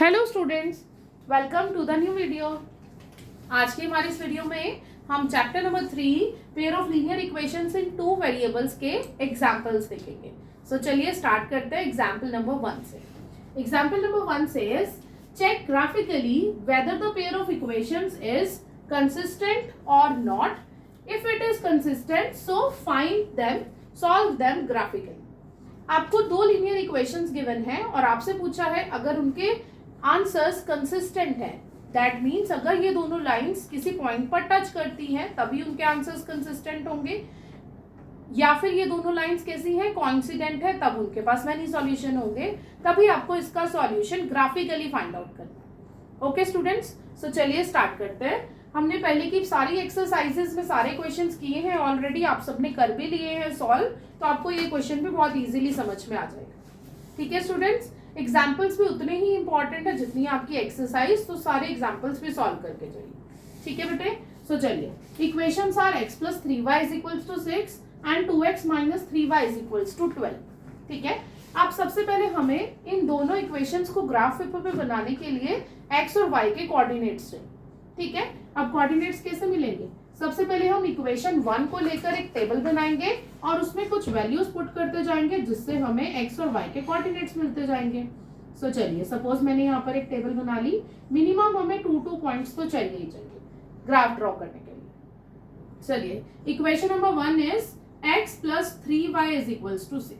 Hello students, welcome to the new video. आज की हमारी इस वीडियो में हम chapter number 3 pair of linear equations in two variables के एग्जांपल्स देखेंगे। सो चलिए स्टार्ट करते हैं एग्जांपल नंबर 1 से। Example number 1 says check graphically whether the pair of equations is consistent or not. If it is consistent so find them, solve them graphically. आपको दो लीनियर इक्वेशंस गिवन है और आपसे पूछा है अगर उनके आंसर्स कंसिस्टेंट हैं, दैट मीन्स अगर ये दोनों लाइंस किसी पॉइंट पर टच करती हैं तभी उनके आंसर्स कंसिस्टेंट होंगे, या फिर ये दोनों लाइंस कैसी हैं, कोइंसिडेंट है, तब उनके पास मैनी सॉल्यूशन होंगे। तभी आपको इसका सॉल्यूशन ग्राफिकली फाइंड आउट करना है। ओके स्टूडेंट्स, सो चलिए स्टार्ट करते हैं। हमने पहले की सारी एक्सरसाइजेस में सारे क्वेश्चंस किए हैं ऑलरेडी, आप सबने कर भी लिए हैं सॉल्व, तो आपको ये क्वेश्चन भी बहुत इजीली समझ में आ जाएगा। ठीक है स्टूडेंट्स, एग्जाम्पल्स भी उतने ही इंपॉर्टेंट है जितनी आपकी एक्सरसाइज, तो सारे एग्जाम्पल्स भी सॉल्व करके जाइए। ठीक है बेटे, सो चलिए equations are x + 3y = 6 and 2x - 3y = 12। ठीक है, अब सबसे पहले हमें इन दोनों इक्वेशंस को ग्राफ पेपर पे बनाने के लिए x और y के कोऑर्डिनेट्स चाहिए। ठीक है, अब कोऑर्डिनेट्स कैसे मिलेंगे? सबसे पहले हम इक्वेशन 1 को लेकर एक टेबल बनाएंगे और उसमें कुछ वैल्यूज पुट करते जाएंगे जिससे हमें x और y के कोऑर्डिनेट्स मिलते जाएंगे। सो चलिए, सपोज मैंने यहाँ पर एक टेबल बना ली, मिनिमम हमें 2 पॉइंट्स तो चाहिए ही चाहिए ग्राफ ड्रॉ करने के लिए। चलिए, equation number 1 is x + 3y = 6।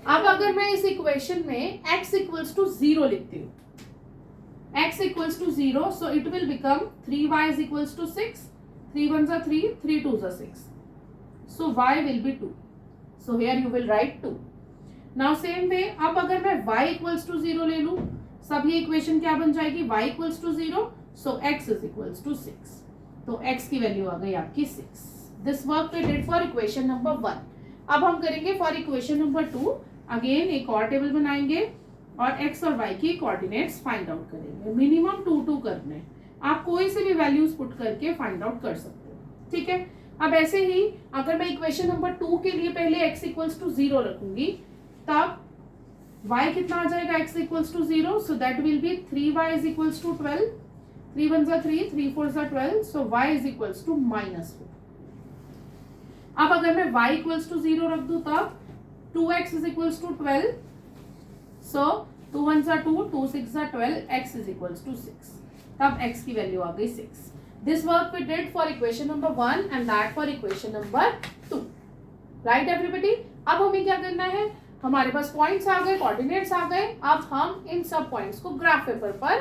अब अगर मैं इस इक्वेशन में x = 0 लिखती हूँ, x = 0, so it will become 3y = 6, 3 1s are 3, 3 2s are 6, so y will be 2, so here you will write 2. Now same way, अब अगर मैं y = 0 ले लूं, सब ये इक्वेशन क्या बन जाएगी, y = 0, so x = 6, तो x की वैल्यू आ गई आपकी 6। This work we did for equation number 1। अब हम करेंगे फॉर इक्वेशन नंबर 2। अगेन एक और टेबल बनाएंगे और x और y की कोऑर्डिनेट्स फाइंड आउट करेंगे। मिनिमम 2 करने, आप कोई से भी वैल्यूज पुट करके फाइंड आउट कर सकते हो। ठीक है, अब ऐसे ही अगर मैं इक्वेशन नंबर 2 के लिए पहले x = 0 रखूंगी, तब y कितना आ जाएगा, x = 0, so that will be 3y = 12, 3 1s are 3, 3 4s are 12, so y = -4। अब अगर मैं y = 0 रख दूं तब 2x = 12, so 2 1s are 2, 2 6s are 12, x = 6, तब x की वैल्यू आ गई 6। This work we did for equation number 1 and that for equation number 2। Right everybody, अब हमें क्या करना है, हमारे पास पॉइंट्स आ गए, कोऑर्डिनेट्स आ गए, अब हम इन सब पॉइंट्स को ग्राफ पेपर पर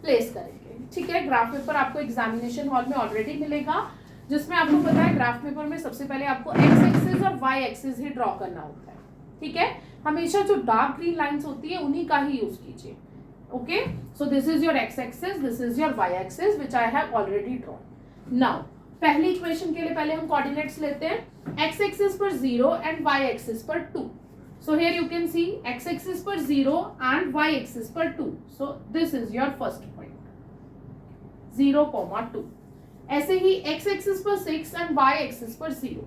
प्लेस करेंगे। ठीक है, ग्राफ पेपर आपको एग्जामिनेशन हॉल में ऑलरेडी मिलेगा, जिसमें आपको पता है ग्राफ पेपर में सबसे पहले आपको एक्स एक्सिस और वाई एक्सिस ही ड्रॉ करना होता है। ठीक है, हमेशा जो डार्क ग्रीन लाइंस होती है उन्हीं का ही यूज कीजिए। Okay, so this is your X axis, this is your Y axis which I have already drawn. Now पहली इक्वेशन के लिए पहले हम कोऑर्डिनेट्स लेते हैं, एक्स एक्सिस पर 0 एंड वाई एक्सिस पर 2। So here you can see x axis पर 0 एंड वाई एक्सिस पर 2, सो this is your first point 0, 2। ऐसे ही x एक्सिस पर 6 एंड y एक्सिस पर 0।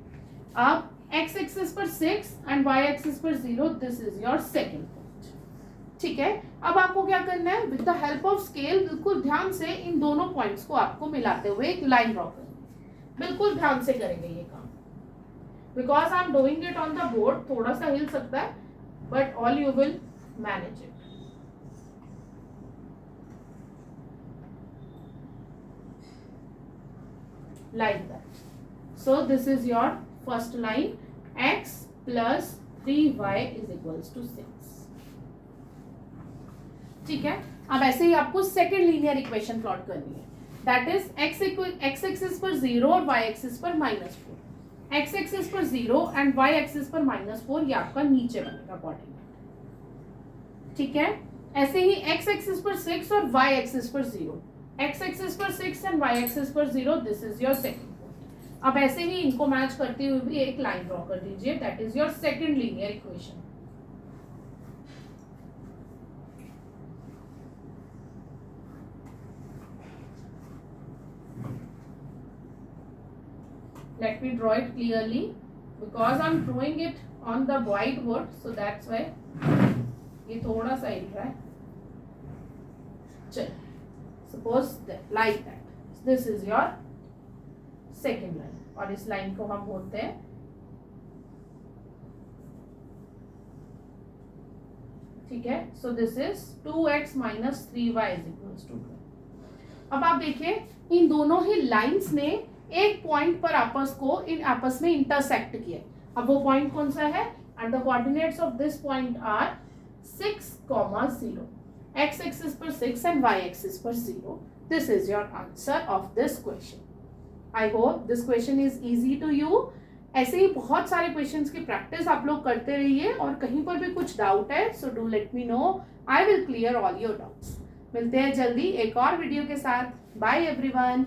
अब x एक्सिस पर 6 एंड y एक्सिस पर 0, this is your second point. ठीक है, अब आपको क्या करना है, with the help of scale बिल्कुल ध्यान से इन दोनों पॉइंट्स को आपको मिलाते हुए एक लाइन ड्रॉ करनी है। बिल्कुल ध्यान से करेंगे ये काम, because I am doing it on the board, थोड़ा सा हिल सकता है but all you will manage it. Like that. So this is your first line, x + 3y = 6। ठीक है, अब ऐसे ही आपको सेकेंड लीनियर इक्वेशन प्लॉट करनी है, दैट इज x एक्सिस पर 0 और y एक्सिस पर -4। x एक्सिस पर 0 एंड y एक्सिस पर -4, ये आपका नीचे बनेगा कोऑर्डिनेट। ठीक है, ऐसे ही x एक्सिस पर 6 और y एक्सिस पर 0, x एक्सिस पर 6 एंड y एक्सिस पर 0, this is your second point. अब ऐसे ही इनको मैच करते हुए भी एक लाइन ड्रॉ कर दीजिए, that is your second linear equation. Let me draw it clearly because I am drawing it on the white board, so that's why ये थोड़ा सा हिल रहा है। चलिए, suppose like that this is your second line, और इस line को हम बोलते हैं, ठीक है, so this is 2x minus 3y is equals to 12। अब आप देखिए इन दोनों ही लाइंस ने एक पॉइंट पर आपस में इंटरसेक्ट किया। अब वो पॉइंट कौन सा है? And the coordinates of this point are 6, 0, x axis पर 6 एंड y एक्सिस पर 0। This is your answer of this question. I hope this question is easy to you. ऐसे ही बहुत सारे क्वेश्चंस की प्रैक्टिस आप लोग करते रहिए, और कहीं पर भी कुछ डाउट है so do let me know, I will clear all your doubts. मिलते हैं जल्दी एक और वीडियो के साथ। Bye everyone.